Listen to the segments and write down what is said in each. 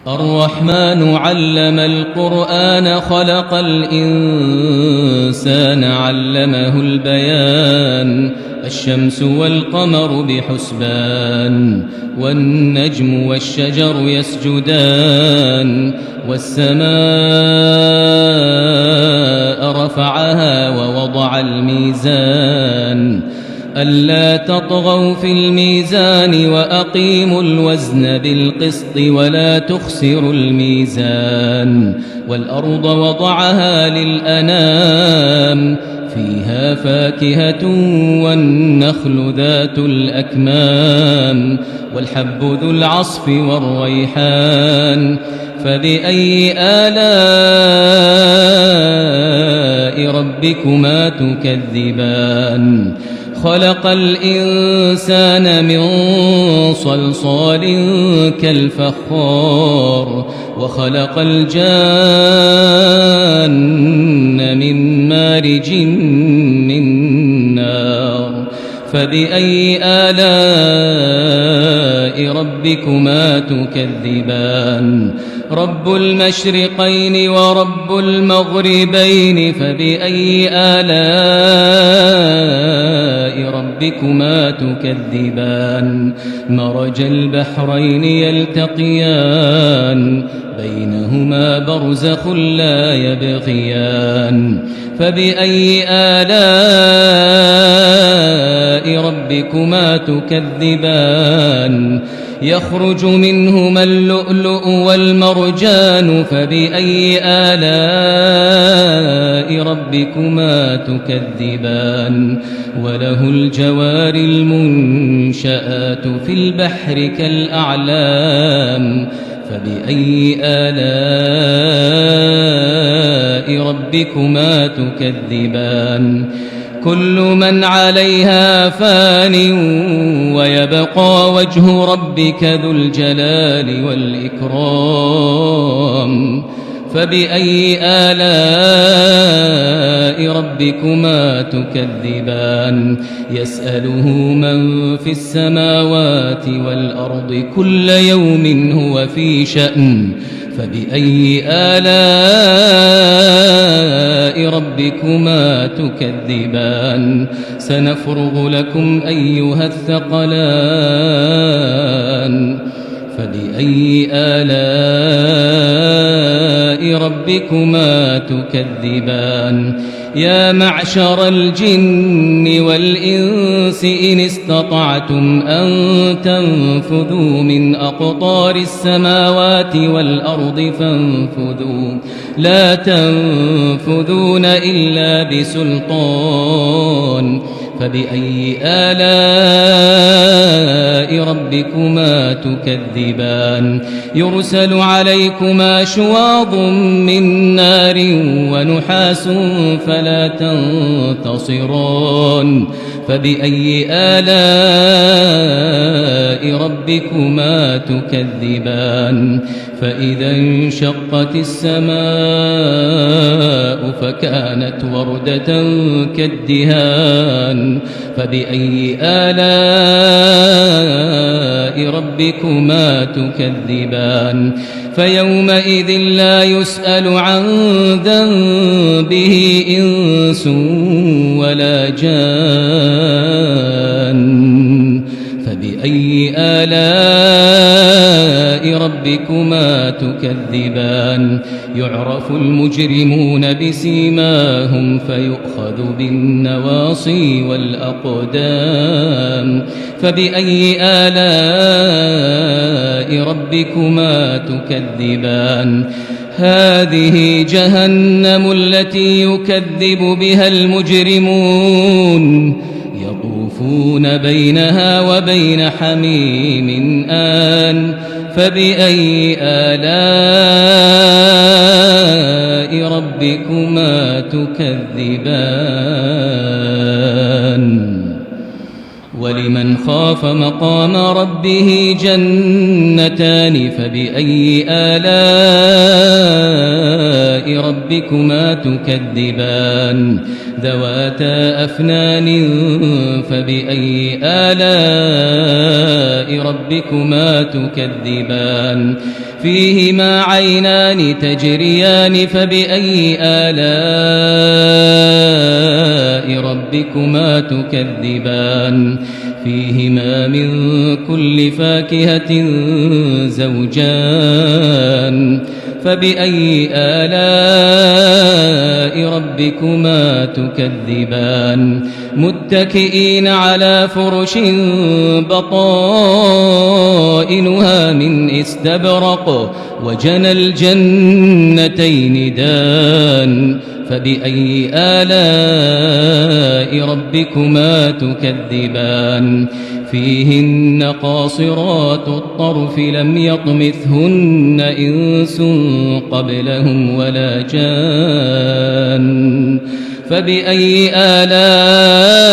الرحمن علم القرآن خلق الإنسان علمه البيان الشمس والقمر بحسبان والنجم والشجر يسجدان والسماء رفعها ووضع الميزان ألا تطغوا في الميزان وأقيموا الوزن بالقسط ولا تخسروا الميزان والأرض وضعها للأنام فيها فاكهة والنخل ذات الأكمام والحب ذو العصف والريحان فبأي آلاء ربكما تكذبان خلق الإنسان من صلصال كالفخار وخلق الجان من مارج من نار فبأي آلاء ربكما تكذبان رب المشرقين ورب المغربين فبأي آلاء ربكما تكذبان مرج البحرين يلتقيان بينهما برزخ لا يبغيان فبأي آلاء ربكما تكذبان يخرج منهما اللؤلؤ والمرجان فبأي آلاء ربكما تكذبان وله الجوار المنشآت في البحر كالأعلام فبأي آلاء ربكما تكذبان كل من عليها فان ويبقى وجه ربك ذو الجلال والإكرام فبأي آلاء ربكما تكذبان يسأله من في السماوات والأرض كل يوم هو في شأن فبأي آلاء ربكما تكذبان سنفرغ لكم أيها الثقلان فبأي آلاء ربكما تكذبان يا معشر الجن والإنس إن استطعتم أن تنفذوا من أقطار السماوات والأرض فانفذوا لا تنفذون إلا بسلطان فبأي آلاء ربكما تكذبان يرسل عليكما شواظ من نار ونحاس فلا تنتصران فبأي آلاء ربكما تكذبان فإذا انشقت السماء فكانت وردة كالدهان فبأي آلاء ربكما تكذبان فيومئذ لا يسأل عن ذنبه إنس ولا جان فبأي آلاء ربكما تكذبان يعرف المجرمون بسيماهم فيؤخذ بالنواصي والأقدام فبأي آلاء ربكما تكذبان هذه جهنم التي يكذب بها المجرمون يطوفون بينها وبين حميم آن فبأي آلاء ربكما تكذبان ولمن خاف مقام ربه جنتان فبأي آلاء ربكما تكذبان ذواتا أفنان فبأي آلاء ربكما تكذبان فيهما عينان تجريان فبأي آلاء ربكما تكذبان فيهما من كل فاكهة زوجان فبأي آلاء ربكما تكذبان متكئين على فرش بطائنها من استبرق وجنى الجنتين دان فبأي آلاء ربكما تكذبان فيهن قاصرات الطرف لم يطمثهن إنس قبلهم ولا جان فبأي آلاء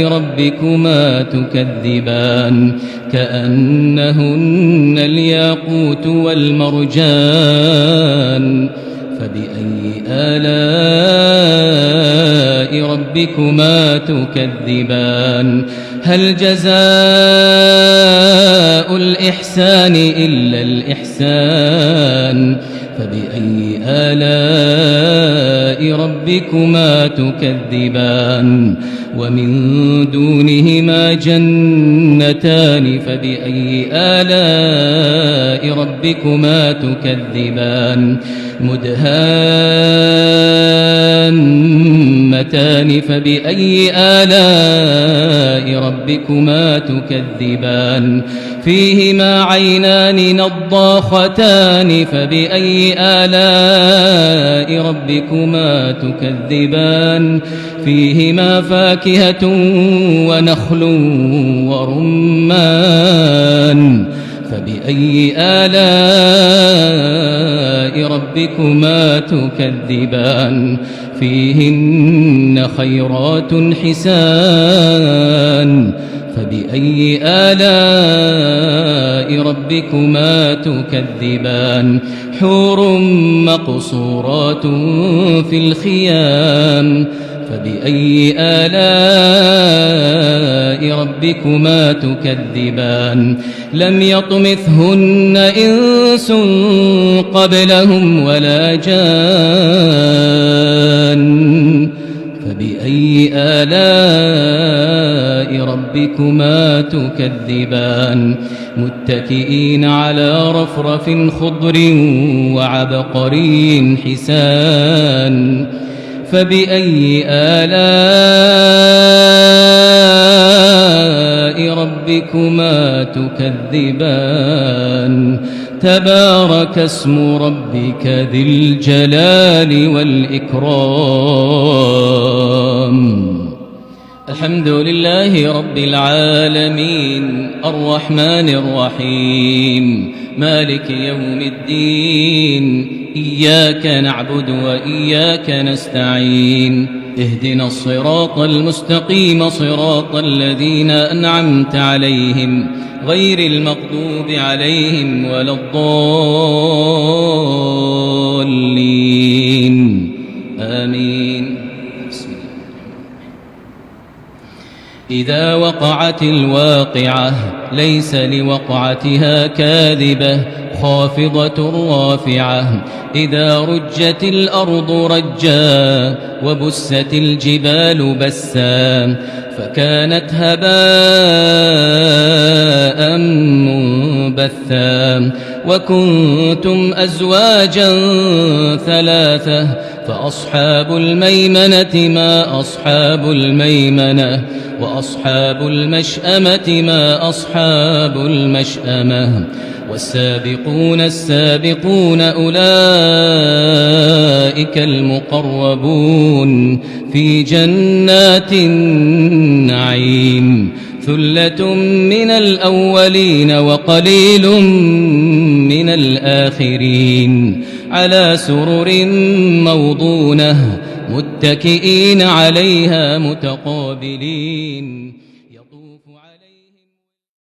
ربكما تكذبان كأنهن الياقوت والمرجان فبأي آلاء ربكما تكذبان هل جزاء الإحسان إلا الإحسان فبأي آلاء ربكما تكذبان ومن دونهما جنتان فبأي آلاء ربكما تكذبان مدهامتان فبأي آلاء ربكما تكذبان فيهما عينان نضاختان فبأي آلاء ربكما تكذبان فيهما فاكهة ونخل ورمان فبأي آلاء ربكما تكذبان فيهن خيرات حسان فبأي آلاء ربكما تكذبان حور مقصورات في الخيام فبأي آلاء ربكما تكذبان لم يطمثهن إنس قبلهم ولا جان فبأي آلاء ربكما تكذبان متكئين على رفرف خضر وعبقري حسان فبأي آلاء ربكما تكذبان تبارك اسم ربك ذي الجلال والإكرام الحمد لله رب العالمين الرحمن الرحيم مالك يوم الدين إياك نعبد وإياك نستعين اهدنا الصراط المستقيم صراط الذين أنعمت عليهم غير المغضوب عليهم ولا الضالين آمين إذا وقعت الواقعة ليس لوقعتها كاذبة خافضة رافعة إذا رجت الأرض رجا وبست الجبال بسا فكانت هباء منبثا وكنتم أزواجا ثلاثة فأصحاب الميمنة ما أصحاب الميمنة وأصحاب المشأمة ما أصحاب المشأمة والسابقون السابقون أولئك المقربون في جنات النعيم ثلة من الأولين وقليل من الآخرين على سرر موضونة متكئين عليها متقابلين